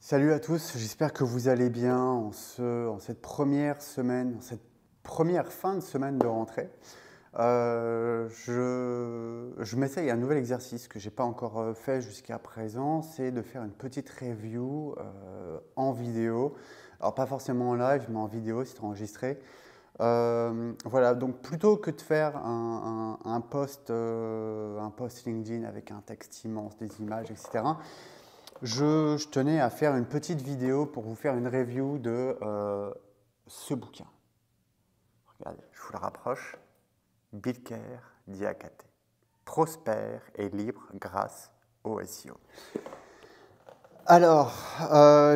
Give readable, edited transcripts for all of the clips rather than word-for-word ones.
Salut à tous, j'espère que vous allez bien en cette première semaine, en cette première fin de semaine de rentrée. Je m'essaye un nouvel exercice que je n'ai pas encore fait jusqu'à présent, c'est de faire une petite review en vidéo. Alors pas forcément en live, mais en vidéo, c'est enregistré. Voilà, donc plutôt que de faire un post LinkedIn avec un texte immense, des images, etc., je tenais à faire une petite vidéo pour vous faire une review de ce bouquin. Regardez, je vous le rapproche. Bilker Diakate. Prospère et libre grâce au SEO. Alors,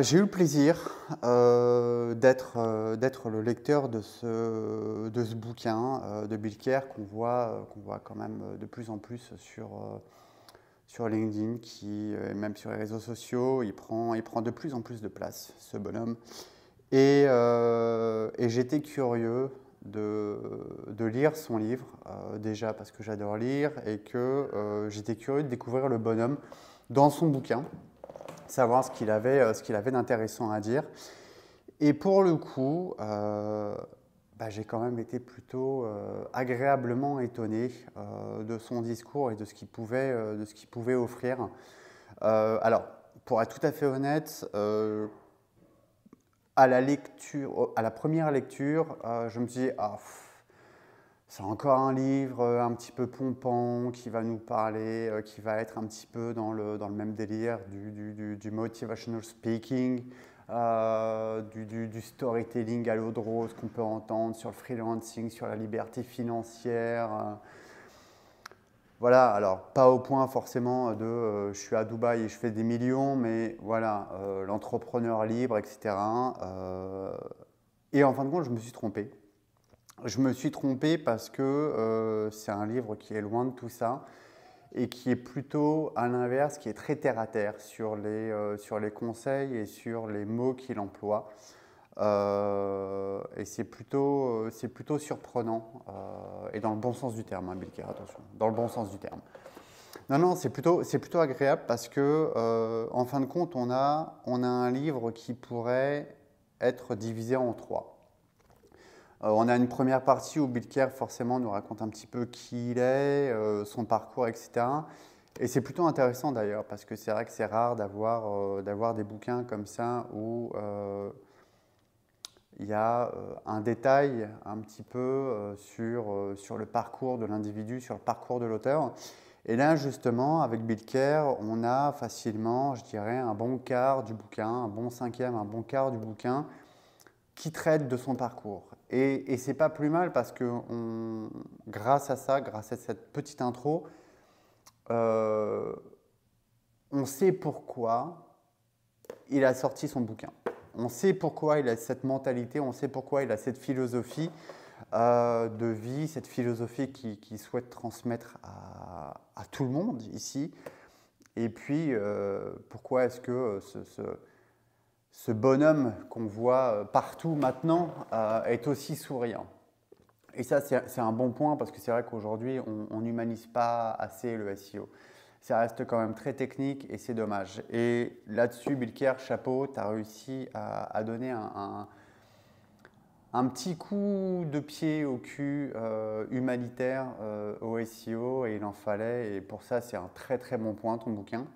j'ai eu le plaisir d'être le lecteur de ce bouquin de Bilker qu'on voit quand même de plus en plus sur LinkedIn, même sur les réseaux sociaux, il prend de plus en plus de place, ce bonhomme. Et j'étais curieux de lire son livre, déjà parce que j'adore lire, et que j'étais curieux de découvrir le bonhomme dans son bouquin, savoir ce qu'il avait d'intéressant à dire. Et pour le coup, j'ai quand même été plutôt agréablement étonné de son discours et de ce qu'il pouvait offrir. Alors, pour être tout à fait honnête, à la première lecture, je me suis dit, c'est encore un livre un petit peu pompant qui va nous parler, qui va être un petit peu dans le même délire du motivational speaking, du storytelling à l'eau de rose qu'on peut entendre sur le freelancing, sur la liberté financière. Voilà, alors pas au point forcément de je suis à Dubaï et je fais des millions, mais voilà, l'entrepreneur libre, etc. Et en fin de compte, je me suis trompé. Je me suis trompé parce que c'est un livre qui est loin de tout ça et qui est plutôt à l'inverse, qui est très terre à terre sur les conseils et sur les mots qu'il emploie. Et c'est plutôt surprenant, et dans le bon sens du terme, hein, Bilker, attention, dans le bon sens du terme. Non, c'est plutôt agréable parce que, en fin de compte, on a un livre qui pourrait être divisé en trois. On a une première partie où Bilker forcément nous raconte un petit peu qui il est, son parcours, etc. Et c'est plutôt intéressant d'ailleurs parce que c'est vrai que c'est rare d'avoir des bouquins comme ça où il y a un détail un petit peu sur le parcours de l'individu, sur le parcours de l'auteur. Et là, justement, avec Bilker, on a facilement, je dirais, un bon quart du bouquin, un bon cinquième, un bon quart du bouquin qui traite de son parcours. Et c'est pas plus mal parce que grâce à ça, grâce à cette petite intro, on sait pourquoi il a sorti son bouquin. On sait pourquoi il a cette mentalité, on sait pourquoi il a cette philosophie de vie, cette philosophie qu'il souhaite transmettre à tout le monde ici. Et puis, pourquoi est-ce que ce bonhomme qu'on voit partout maintenant est aussi souriant. Et ça, c'est un bon point parce que c'est vrai qu'aujourd'hui, on n'humanise pas assez le SEO. Ça reste quand même très technique et c'est dommage. Et là-dessus, Bilker, chapeau, tu as réussi à donner un petit coup de pied au cul humanitaire au SEO et il en fallait. Et pour ça, c'est un très très bon point, ton bouquin.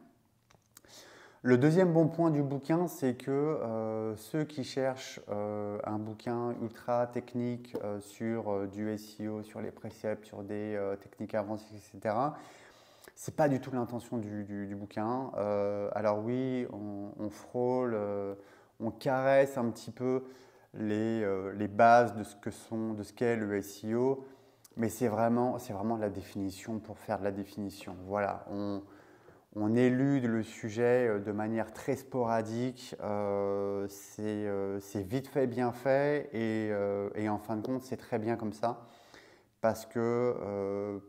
Le deuxième bon point du bouquin, c'est que ceux qui cherchent un bouquin ultra technique sur du SEO, sur les préceptes, sur des techniques avancées, etc., c'est pas du tout l'intention du bouquin. Alors oui, on frôle, on caresse un petit peu les bases de ce qu'est le SEO, mais c'est vraiment de la définition pour faire de la définition. Voilà, on élude le sujet de manière très sporadique, c'est vite fait, bien fait, et en fin de compte, c'est très bien comme ça, parce qu'on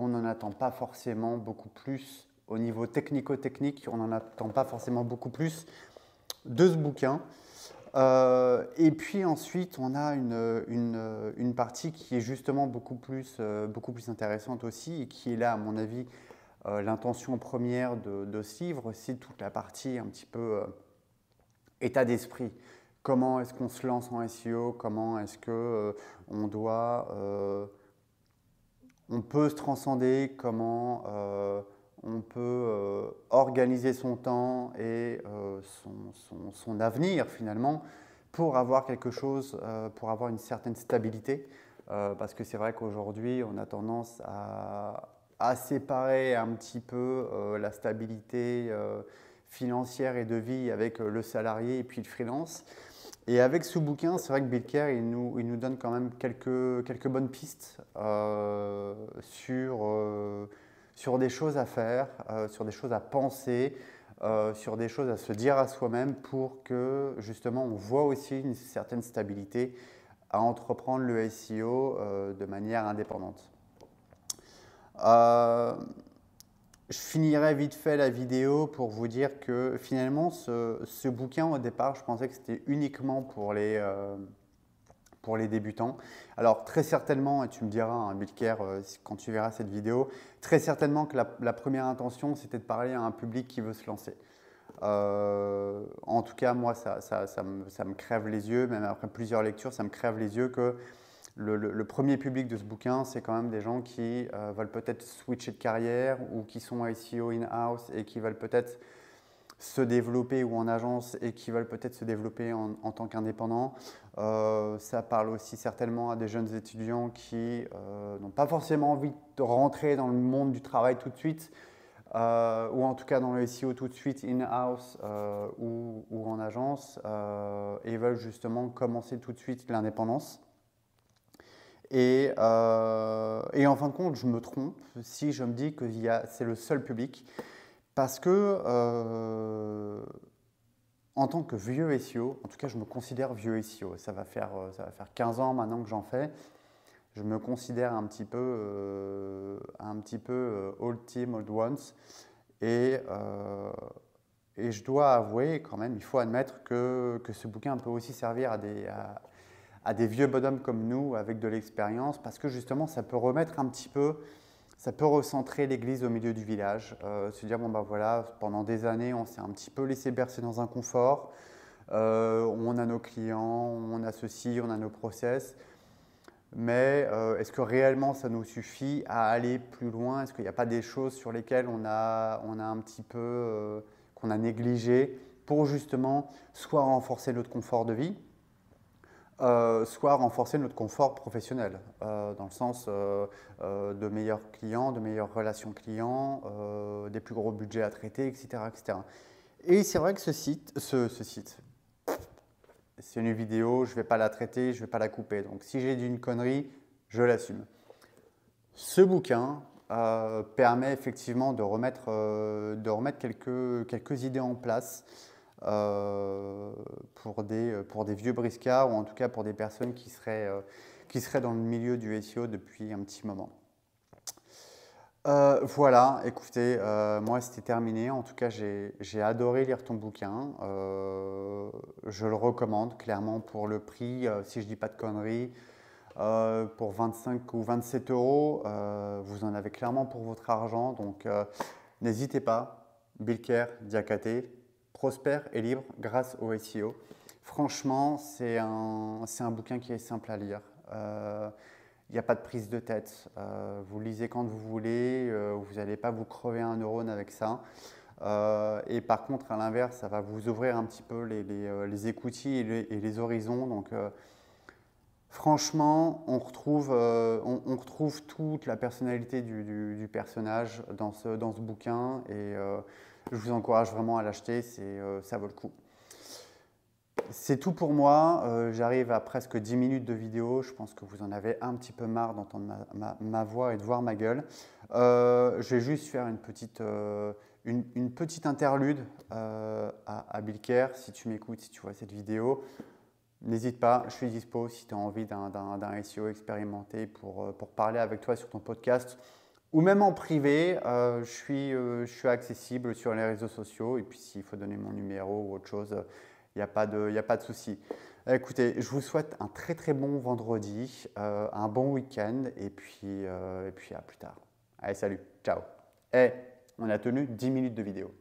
n'en attend pas forcément beaucoup plus, au niveau technico-technique, on n'en attend pas forcément beaucoup plus de ce bouquin. Et puis ensuite, on a une partie qui est justement beaucoup plus intéressante aussi, et qui est là, à mon avis, l'intention première de ce livre, c'est toute la partie un petit peu état d'esprit. Comment est-ce qu'on se lance en SEO? Comment est-ce que on peut se transcender? Comment on peut organiser son temps et son avenir finalement pour avoir quelque chose, pour avoir une certaine stabilité. Parce que c'est vrai qu'aujourd'hui, on a tendance à séparer un petit peu la stabilité financière et de vie avec le salarié et puis le freelance. Et avec ce bouquin, c'est vrai que Bill Kerr, il nous donne quand même quelques bonnes pistes sur des choses à faire, sur des choses à penser, sur des choses à se dire à soi-même pour que justement on voit aussi une certaine stabilité à entreprendre le SEO de manière indépendante. Je finirai vite fait la vidéo pour vous dire que finalement ce bouquin au départ je pensais que c'était uniquement pour les débutants. Alors très certainement, et tu me diras, hein, Bill Kerr, quand tu verras cette vidéo, très certainement que la première intention c'était de parler à un public qui veut se lancer. En tout cas, moi, ça me crève les yeux, même après plusieurs lectures, ça me crève les yeux que le premier public de ce bouquin, c'est quand même des gens qui veulent peut-être switcher de carrière ou qui sont SEO in-house et qui veulent peut-être se développer ou en agence et qui veulent peut-être se développer en tant qu'indépendants. Ça parle aussi certainement à des jeunes étudiants qui n'ont pas forcément envie de rentrer dans le monde du travail tout de suite, ou en tout cas dans le SEO tout de suite in-house ou en agence, et veulent justement commencer tout de suite l'indépendance. Et en fin de compte, je me trompe si je me dis que c'est le seul public, parce que en tant que vieux SEO, en tout cas je me considère vieux SEO, ça va faire 15 ans maintenant que j'en fais, je me considère un petit peu old team, old ones, et je dois avouer quand même, il faut admettre que ce bouquin peut aussi servir à des vieux bonhommes comme nous avec de l'expérience, parce que justement ça peut remettre un petit peu, ça peut recentrer l'église au milieu du village, se dire bon ben voilà, pendant des années on s'est un petit peu laissé bercer dans un confort, on a nos clients, on a ceci, on a nos process, mais est-ce que réellement ça nous suffit à aller plus loin? Est-ce qu'il n'y a pas des choses sur lesquelles on a un petit peu, qu'on a négligé pour justement soit renforcer notre confort de vie, soit renforcer notre confort professionnel, dans le sens de meilleurs clients, de meilleures relations clients, des plus gros budgets à traiter, etc. etc. Et c'est vrai que ce site, c'est une vidéo, je ne vais pas la traiter, je ne vais pas la couper. Donc si j'ai dit une connerie, je l'assume. Ce bouquin permet effectivement de remettre quelques idées en place pour des vieux briscards, ou en tout cas pour des personnes qui seraient dans le milieu du SEO depuis un petit moment. Voilà, écoutez, moi c'était terminé. En tout cas, j'ai adoré lire ton bouquin. Je le recommande clairement pour le prix, si je dis pas de conneries, pour 25 ou 27 euros. Vous en avez clairement pour votre argent. Donc n'hésitez pas. Bill Kerr, Diakate, prospère et libre grâce au SEO. Franchement, c'est un bouquin qui est simple à lire. Il n'y a pas de prise de tête, vous lisez quand vous voulez, vous n'allez pas vous crever un neurone avec ça. Et par contre, à l'inverse, ça va vous ouvrir un petit peu les écoutilles et les horizons. Donc, franchement, on retrouve toute la personnalité du personnage dans ce bouquin. Et je vous encourage vraiment à l'acheter, ça vaut le coup. C'est tout pour moi, j'arrive à presque 10 minutes de vidéo, je pense que vous en avez un petit peu marre d'entendre ma voix et de voir ma gueule. Je vais juste faire une petite interlude à Bill Kerr. Si tu m'écoutes, si tu vois cette vidéo, n'hésite pas, je suis dispo si tu as envie d'un SEO expérimenté pour parler avec toi sur ton podcast. Ou même en privé, je suis accessible sur les réseaux sociaux, et puis s'il faut donner mon numéro ou autre chose, il n'y a pas de souci. Écoutez, je vous souhaite un très très bon vendredi, un bon week-end, et puis à plus tard. Allez, salut, ciao. On a tenu 10 minutes de vidéo.